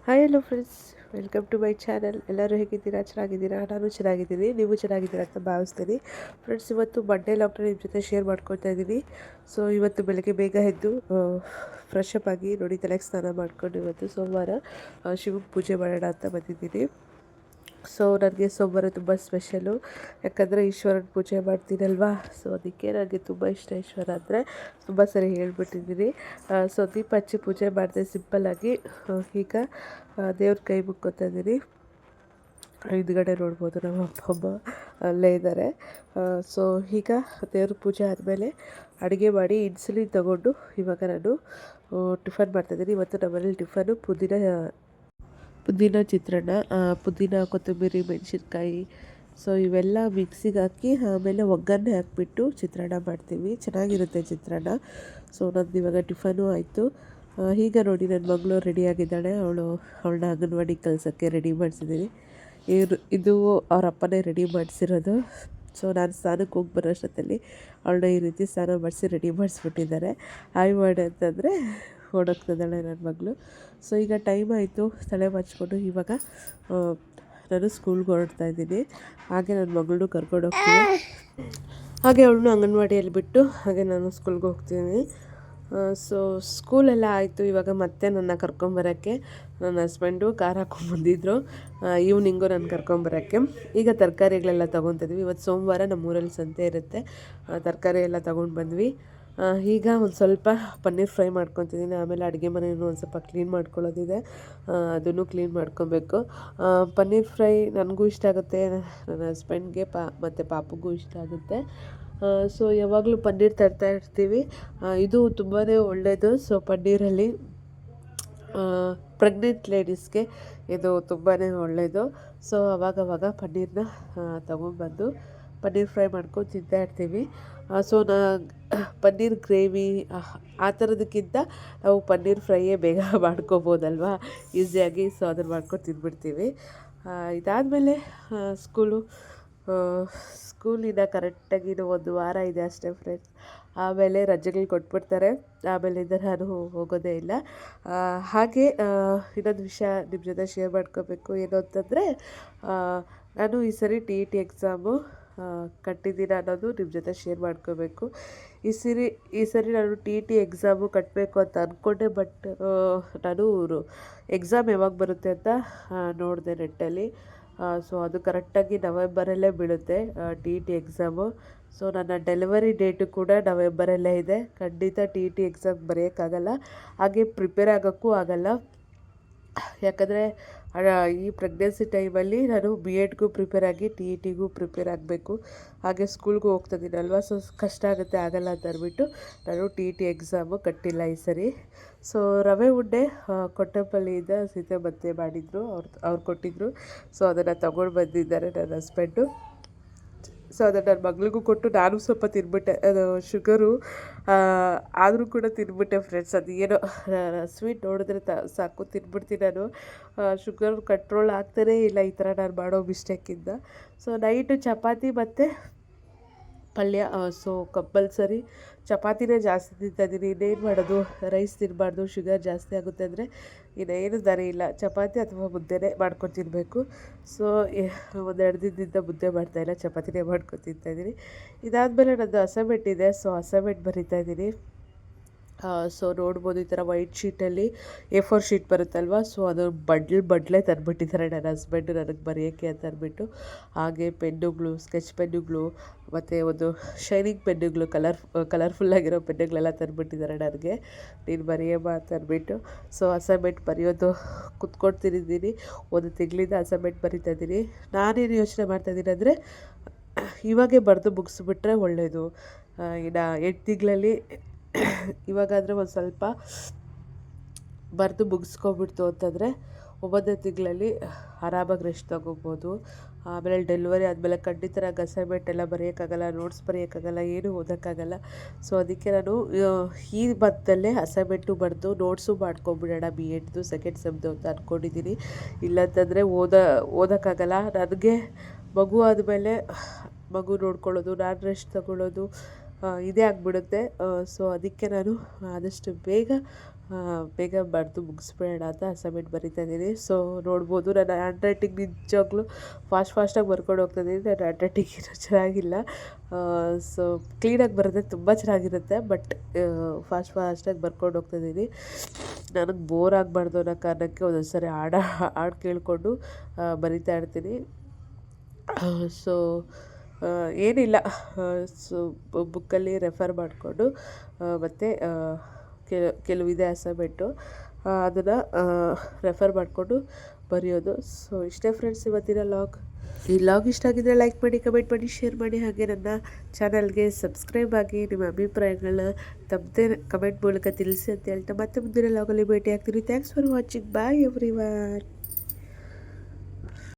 Hi hello friends, welcome to my channel. ಎಲ್ಲರೂ ಹೇಗಿದ್ದೀರಾ? ಚೆನ್ನಾಗಿದ್ದೀರಾ? ನಾನು ಚೆನ್ನಾಗಿದ್ದೀನಿ, ನೀವು ಚೆನ್ನಾಗಿದ್ದೀರಾ ಅಂತ ಭಾವಿಸ್ತೀನಿ. ಫ್ರೆಂಡ್ಸ್, ಇವತ್ತು ಮಂಡೇ ಲಾಗ್ನ ನಿಮ್ಮ ಜೊತೆ ಶೇರ್ ಮಾಡ್ಕೊತಾ ಇದ್ದೀನಿ. ಸೊ ಇವತ್ತು ಬೆಳಗ್ಗೆ ಬೇಗ ಎದ್ದು ಫ್ರೆಶ್ ಅಪ್ ಆಗಿ ನೋಡಿ, ತಲೆಗೆ ಸ್ನಾನ ಮಾಡ್ಕೊಂಡು ಇವತ್ತು ಸೋಮವಾರ ಶಿವಗೆ ಪೂಜೆ ಮಾಡೋಣ ಅಂತ ಬಂದಿದ್ದೀನಿ. ಸೊ ನನಗೆ ಸೋಮವಾರ ತುಂಬ ಸ್ಪೆಷಲು, ಯಾಕಂದರೆ ಈಶ್ವರನ ಪೂಜೆ ಮಾಡ್ತೀನಲ್ವಾ. ಸೊ ಅದಕ್ಕೆ ನನಗೆ ತುಂಬ ಇಷ್ಟ ಈಶ್ವರ ಅಂದರೆ. ತುಂಬ ಸರಿ ಹೇಳ್ಬಿಟ್ಟಿದ್ದೀನಿ. ಸೊ ದೀಪ ಹಚ್ಚಿ ಪೂಜೆ ಮಾಡಿದೆ ಸಿಂಪಲ್ಲಾಗಿ. ಈಗ ದೇವ್ರ ಕೈ ಮುಕ್ಕೋತಾ ಇದ್ದೀನಿ. ಹಿಂದ್ಗಡೆ ನೋಡ್ಬೋದು ನಮ್ಮ ಅಪ್ಪ ಅಮ್ಮ ಅಲ್ಲೇ ಇದ್ದಾರೆ. ಸೊ ಈಗ ದೇವ್ರ ಪೂಜೆ ಆದಮೇಲೆ ಅಡುಗೆ ಮಾಡಿ ಇನ್ಸುಲಿನ್ ತಗೊಂಡು ಇವಾಗ ನಾನು ಟಿಫನ್ ಮಾಡ್ತಾಯಿದ್ದೀನಿ. ಇವತ್ತು ನಮ್ಮನೇಲಿ ಟಿಫನು ಪುದೀನ ಚಿತ್ರಾನ್ನ, ಪುದೀನ, ಕೊತ್ತಂಬರಿ, ಮೆಣಸಿನ್ಕಾಯಿ, ಸೊ ಇವೆಲ್ಲ ಮಿಕ್ಸಿಗೆ ಹಾಕಿ ಆಮೇಲೆ ಒಗ್ಗರಣೆ ಹಾಕಿಬಿಟ್ಟು ಚಿತ್ರಾನ್ನ ಮಾಡ್ತೀವಿ. ಚೆನ್ನಾಗಿರುತ್ತೆ ಚಿತ್ರಾನ್ನ. ಸೊ ನಂದು ಇವಾಗ ಟಿಫನು ಆಯಿತು. ಈಗ ನೋಡಿ ನನ್ನ ಮಗಳು ರೆಡಿಯಾಗಿದ್ದಾಳೆ. ಅವಳನ್ನ ಅಂಗನವಾಡಿಗೆ ಕಳ್ಸೋಕ್ಕೆ ರೆಡಿ ಮಾಡಿಸಿದ್ದೀನಿ. ಇದು ಅವ್ರ ಅಪ್ಪನೇ ರೆಡಿ ಮಾಡಿಸಿರೋದು. ಸೊ ನಾನು ಸ್ನಾನಕ್ಕೆ ಹೋಗಿ ಬರೋ ಅಷ್ಟೊತ್ತಲ್ಲಿ ಅವಳನ್ನ ಈ ರೀತಿ ಸ್ನಾನ ಮಾಡಿಸಿ ರೆಡಿ ಮಾಡಿಸ್ಬಿಟ್ಟಿದ್ದಾರೆ. ಹಾಯ್ ಮಾಡಿ ಅಂತಂದರೆ ಓಡೋಗ್ತಿದ್ದಾಳೆ ನನ್ನ ಮಗಳು. ಸೊ ಈಗ ಟೈಮ್ ಆಯಿತು, ತಲೆ ಬಾಚ್ಕೊಂಡು ಇವಾಗ ನಾನು ಸ್ಕೂಲ್ಗೆ ಹೊರಡ್ತಾ ಇದ್ದೀನಿ. ಹಾಗೆ ನನ್ನ ಮಗಳನ್ನೂ ಕರ್ಕೊಂಡು ಹೋಗ್ತೀನಿ. ಹಾಗೆ ಅವಳನ್ನು ಅಂಗನವಾಡಿಯಲ್ಲಿ ಬಿಟ್ಟು ಹಾಗೆ ನಾನು ಸ್ಕೂಲ್ಗೆ ಹೋಗ್ತೀನಿ. ಸೊ ಸ್ಕೂಲೆಲ್ಲ ಆಯಿತು. ಇವಾಗ ಮತ್ತೆ ನನ್ನ ಕರ್ಕೊಂಬರೋಕ್ಕೆ ನನ್ನ ಹಸ್ಬೆಂಡು ಕಾರ್ ಹಾಕ್ಕೊಂಬಂದಿದ್ರು. ಈವ್ನಿಂಗು ನಾನು ಕರ್ಕೊಂಬರೋಕ್ಕೆ. ಈಗ ತರಕಾರಿಗಳೆಲ್ಲ ತೊಗೊತಿದ್ವಿ. ಇವತ್ತು ಸೋಮವಾರ ನಮ್ಮೂರಲ್ಲಿ ಸಂತೆ ಇರುತ್ತೆ. ತರಕಾರಿ ಎಲ್ಲ ತೊಗೊಂಡು ಬಂದ್ವಿ. ಈಗ ಒಂದು ಸ್ವಲ್ಪ ಪನ್ನೀರ್ ಫ್ರೈ ಮಾಡ್ಕೊತಿದ್ದೀನಿ. ಆಮೇಲೆ ಅಡುಗೆ ಮನೆಯೂ ಒಂದು ಸ್ವಲ್ಪ ಕ್ಲೀನ್ ಮಾಡ್ಕೊಳ್ಳೋದಿದೆ, ಅದನ್ನು ಕ್ಲೀನ್ ಮಾಡ್ಕೊಬೇಕು. ಪನ್ನೀರ್ ಫ್ರೈ ನನಗೂ ಇಷ್ಟ ಆಗುತ್ತೆ, ನನ್ನ ಹಸ್ಬೆಂಡ್ಗೆ ಮತ್ತು ಪಾಪುಗೂ ಇಷ್ಟ ಆಗುತ್ತೆ. ಸೊ ಯಾವಾಗಲೂ ಪನ್ನೀರ್ ತರ್ತಾ ಇರ್ತೀವಿ. ಇದು ತುಂಬಾ ಒಳ್ಳೆಯದು. ಸೊ ಪನ್ನೀರಲ್ಲಿ ಪ್ರೆಗ್ನೆಂಟ್ ಲೇಡೀಸ್ಗೆ ಇದು ತುಂಬಾ ಒಳ್ಳೆಯದು. ಸೊ ಅವಾಗವಾಗ ಪನ್ನೀರನ್ನ ತೊಗೊಂಡ್ಬಂದು ಪನ್ನೀರ್ ಫ್ರೈ ಮಾಡ್ಕೊಂಡು ತಿಂತಾ ಇರ್ತೀವಿ. ಸೊ ಪನ್ನೀರ್ ಗ್ರೇವಿ ಆ ಥರದಕ್ಕಿಂತ ನಾವು ಪನ್ನೀರ್ ಫ್ರೈಯೇ ಬೇಗ ಮಾಡ್ಕೊಬೋದಲ್ವಾ ಈಸಿಯಾಗಿ. ಸೊ ಅದನ್ನು ಮಾಡ್ಕೊಂಡು ತಿಂದ್ಬಿಡ್ತೀವಿ. ಇದಾದಮೇಲೆ ಸ್ಕೂಲಿಂದ ಕರೆಕ್ಟಾಗಿ ಒಂದು ವಾರ ಇದೆ ಅಷ್ಟೇ ಫ್ರೆಂಡ್ಸ್. ಆಮೇಲೆ ರಜೆಗಳು ಕೊಟ್ಬಿಡ್ತಾರೆ. ಆಮೇಲಿಂದ ನಾನು ಹೋಗೋದೇ ಇಲ್ಲ. ಹಾಗೆ ಇನ್ನೊಂದು ವಿಷಯ ನಿಮ್ಮ ಜೊತೆ ಶೇರ್ ಮಾಡ್ಕೋಬೇಕು. ಏನು ಅಂತಂದರೆ, ನಾನು ಈ ಸರಿ TET ಎಕ್ಸಾಮು ಕಟ್ಟಿದ್ದೀನ ಅನ್ನೋದು ನಿಮ್ಮ ಜೊತೆ ಶೇರ್ ಮಾಡ್ಕೋಬೇಕು. ಈ ಸರಿ ನಾನು TET ಎಕ್ಸಾಮು ಕಟ್ಟಬೇಕು ಅಂತ ಅಂದ್ಕೊಂಡೆ. ಬಟ್ ನಾನು ಎಕ್ಸಾಮ್ ಯಾವಾಗ ಬರುತ್ತೆ ಅಂತ ನೋಡಿದೆ ನೆಟ್ಟಲ್ಲಿ. ಸೊ ಅದು ಕರೆಕ್ಟಾಗಿ ನವೆಂಬರಲ್ಲೇ ಬೀಳುತ್ತೆ TET ಎಕ್ಸಾಮು. ಸೊ ನನ್ನ ಡೆಲಿವರಿ ಡೇಟು ಕೂಡ ನವೆಂಬರಲ್ಲೇ ಇದೆ. ಖಂಡಿತ TET ಎಕ್ಸಾಮ್ ಬರೆಯೋಕ್ಕಾಗಲ್ಲ, ಹಾಗೆ ಪ್ರಿಪೇರ್ ಆಗೋಕ್ಕೂ ಆಗಲ್ಲ. ಯಾಕಂದರೆ ಈ ಪ್ರೆಗ್ನೆನ್ಸಿ ಟೈಮಲ್ಲಿ ನಾನು B.Edಗೂ ಪ್ರಿಪೇರ್ ಆಗಿ TETಗೂ ಪ್ರಿಪೇರ್ ಆಗಬೇಕು. ಹಾಗೆ ಸ್ಕೂಲ್ಗೂ ಹೋಗ್ತಿದ್ದೀನಲ್ವ, ಸೊ ಕಷ್ಟ ಆಗುತ್ತೆ, ಆಗಲ್ಲ ಅಂತ ಅಂದ್ಬಿಟ್ಟು ನಾನು TET ಎಕ್ಸಾಮು ಕಟ್ಟಿಲ್ಲ ಈ ಸರಿ. ಸೊ ರವೆ ಉಂಡೆ ಕೊಟ್ಟೆಪಲ್ಲಿಯಿಂದ ಸೀತೆ ಮತ್ತೆ ಮಾಡಿದರು, ಅವ್ರು ಕೊಟ್ಟಿದ್ದರು. ಸೊ ಅದನ್ನು ತೊಗೊಂಡು ಬಂದಿದ್ದಾರೆ ನನ್ನ ಹಸ್ಬೆಂಡು. ಸೊ ಅದನ್ನು ನನ್ನ ಮಗಳಿಗೂ ಕೊಟ್ಟು ನಾನು ಸ್ವಲ್ಪ ತಿಂದ್ಬಿಟ್ಟೆ. ಅದು ಶುಗರು ಆದರೂ ಕೂಡ ತಿಂದ್ಬಿಟ್ಟೆ ಫ್ರೆಂಡ್ಸ್. ಅದು ಏನೋ ಸ್ವೀಟ್ ನೋಡಿದ್ರೆ ಸಾಕು ತಿಂದ್ಬಿಡ್ತೀನಿ ನಾನು. ಶುಗರ್ ಕಂಟ್ರೋಲ್ ಆಗ್ತಾನೇ ಇಲ್ಲ ಈ ಥರ ನಾನು ಮಾಡೋ ಮಿಸ್ಟೇಕಿಂದ. ಸೊ ನೈಟು ಚಪಾತಿ ಮತ್ತು ಪಲ್ಯ. ಸೊ ಕಂಪಲ್ಸರಿ ಚಪಾತಿನೇ ಜಾಸ್ತಿ ತಿಂತಾಯಿದ್ದೀನಿ. ಇನ್ನೇನು ಮಾಡೋದು, ರೈಸ್ ತಿನ್ನಬಾರ್ದು, ಶುಗರ್ ಜಾಸ್ತಿ ಆಗುತ್ತೆ ಅಂದರೆ ಇನ್ನೇನು ದಾರಿ ಇಲ್ಲ, ಚಪಾತಿ ಅಥವಾ ಮುದ್ದೆನೇ ಮಾಡ್ಕೊಂಡು ತಿನ್ನಬೇಕು. ಸೊ 1-2 ದಿನದಿಂದ ಮುದ್ದೆ ಮಾಡ್ತಾಯಿಲ್ಲ, ಚಪಾತಿನೇ ಮಾಡ್ಕೊಂಡು ತಿಂತಾಯಿದ್ದೀನಿ. ಇದಾದಮೇಲೆ ನನ್ನದು ಅಸೈನ್ಮೆಂಟ್ ಇದೆ. So assignment ಬರಿತಾಯಿದ್ದೀನಿ. ಸೊ ನೋಡ್ಬೋದು, ಈ ಥರ ವೈಟ್ ಶೀಟಲ್ಲಿ A4 ಶೀಟ್ ಬರುತ್ತಲ್ವ. ಸೊ ಅದು ಬಡ್ಲೆ ತಂದುಬಿಟ್ಟಿದ್ದಾರೆ ನನ್ನ ಹಸ್ಬೆಂಡು ನನಗೆ ಬರೆಯೋಕ್ಕೆ ಅಂತ ಅಂದ್ಬಿಟ್ಟು. ಹಾಗೆ ಪೆನ್ನುಗಳು, ಸ್ಕೆಚ್ ಪೆನ್ನುಗಳು ಮತ್ತು ಒಂದು ಶೈನಿಂಗ್ ಪೆನ್ನುಗಳು, ಕಲರ್ಫುಲ್ಲಾಗಿರೋ ಪೆನ್ನುಗಳೆಲ್ಲ ತಂದುಬಿಟ್ಟಿದ್ದಾರೆ ನನಗೆ, ನೀನು ಬರೆಯಮ್ಮ ಅಂತ ಅಂದ್ಬಿಟ್ಟು. ಸೊ ಅಸೈನ್ಮೆಂಟ್ ಬರೆಯೋದು ಕುತ್ಕೊಳ್ತಿದ್ದೀನಿ. ಒಂದು ತಿಂಗಳಿಂದ ಅಸೈನ್ಮೆಂಟ್ ಬರಿತಾಯಿದ್ದೀನಿ. ನಾನೇನು ಯೋಚನೆ ಮಾಡ್ತಾಯಿದ್ದೀನಿ ಅಂದರೆ, ಇವಾಗೇ ಬರೆದು ಮುಗಿಸ್ಬಿಟ್ರೆ ಒಳ್ಳೆಯದು. ಇನ್ನು 8 ತಿಂಗಳಲ್ಲಿ ಇವಾಗಾದರೆ ಒಂದು ಸ್ವಲ್ಪ ಬರೆದು ಮುಗಿಸ್ಕೊಬಿಡ್ತು ಅಂತಂದರೆ 9ನೇ ತಿಂಗಳಲ್ಲಿ ಆರಾಮಾಗಿ ರೆಸ್ಟ್ ತೊಗೋಬೋದು. ಆಮೇಲೆ ಡೆಲಿವರಿ ಆದಮೇಲೆ ಖಂಡಿತ ನಂಗೆ ಅಸೈನ್ಮೆಂಟ್ ಎಲ್ಲ ಬರೆಯೋಕ್ಕಾಗಲ್ಲ, ನೋಟ್ಸ್ ಬರೆಯೋಕ್ಕಾಗಲ್ಲ, ಏನೂ ಓದೋಕ್ಕಾಗಲ್ಲ. ಸೊ ಅದಕ್ಕೆ ನಾನು ಈ ಮಂತಲ್ಲೇ ಅಸೈನ್ಮೆಂಟು ಬರೆದು ನೋಟ್ಸು ಮಾಡ್ಕೊಂಬಿಡೋಣ B.Edದು ಸೆಕೆಂಡ್ ಸೆಮ್ದು ಅಂತ ಅಂದ್ಕೊಂಡಿದ್ದೀನಿ. ಇಲ್ಲಂತಂದರೆ ಓದೋಕ್ಕಾಗಲ್ಲ ನನಗೆ. ಮಗು ಆದಮೇಲೆ ಮಗು ನೋಡ್ಕೊಳ್ಳೋದು, ನಾನು ರೆಸ್ಟ್ ತಗೊಳ್ಳೋದು ಇದೇ ಆಗಿಬಿಡುತ್ತೆ. ಸೊ ಅದಕ್ಕೆ ನಾನು ಆದಷ್ಟು ಬೇಗ ಬೇಗ ಬರೆದು ಮುಗಿಸ್ಬಿಡೋಣ ಅಂತ ಅಸೈನ್ಮೆಂಟ್ ಬರಿತಾ ಇದ್ದೀನಿ. ಸೊ ನೋಡ್ಬೋದು ನನ್ನ ಹ್ಯಾಂಡ್ ರೈಟಿಂಗ್ ನಿಜವಾಗ್ಲೂ ಫಾಸ್ಟಾಗಿ ಬರ್ಕೊಂಡು ಹೋಗ್ತಾ ಇದ್ದೀನಿ. ನನ್ನ ಹ್ಯಾಂಡ್ ರೈಟಿಂಗ್ ಏನೂ ಚೆನ್ನಾಗಿಲ್ಲ. ಸೊ ಕ್ಲೀನಾಗಿ ಬರೆದ್ರೆ ತುಂಬ ಚೆನ್ನಾಗಿರುತ್ತೆ, ಬಟ್ ಫಾಸ್ಟಾಗಿ ಬರ್ಕೊಂಡು ಹೋಗ್ತಾ ಇದ್ದೀನಿ. ನನಗೆ ಬೋರ್ ಆಗಬಾರ್ದು ಅನ್ನೋ ಕಾರಣಕ್ಕೆ ಒಂದೊಂದು ಸಾರಿ ಹಾಡು ಕೇಳಿಕೊಂಡು ಬರಿತಾ ಇರ್ತೀನಿ. ಸೊ ಏನಿಲ್ಲ, ಸೊ ಬುಕ್ಕಲ್ಲಿ ರೆಫರ್ ಮಾಡಿಕೊಂಡು ಮತ್ತು ಕೆಲವಿದೆ ಅಸೈನ್ಮೆಂಟು, ಅದನ್ನು ರೆಫರ್ ಮಾಡಿಕೊಂಡು ಬರೆಯೋದು. ಸೊ ಇಷ್ಟೇ ಫ್ರೆಂಡ್ಸ್ ಇವತ್ತಿನ ಲಾಗ್. ಈ ಲಾಗ್ ಇಷ್ಟ ಆಗಿದ್ದರೆ ಲೈಕ್ ಮಾಡಿ, ಕಮೆಂಟ್ ಮಾಡಿ, ಶೇರ್ ಮಾಡಿ. ಹಾಗೆ ನನ್ನ ಚಾನಲ್ಗೆ ಸಬ್ಸ್ಕ್ರೈಬ್ ಆಗಿ ನಿಮ್ಮ ಅಭಿಪ್ರಾಯಗಳನ್ನ ತಪ್ಪದೆ ಕಮೆಂಟ್ ಮೂಲಕ ತಿಳಿಸಿ ಅಂತ ಹೇಳ್ತಾ ಮತ್ತೆ ಮುಂದಿನ ಲಾಗಲ್ಲಿ ಭೇಟಿ ಆಗ್ತೀನಿ. Thanks for watching. Bye everyone.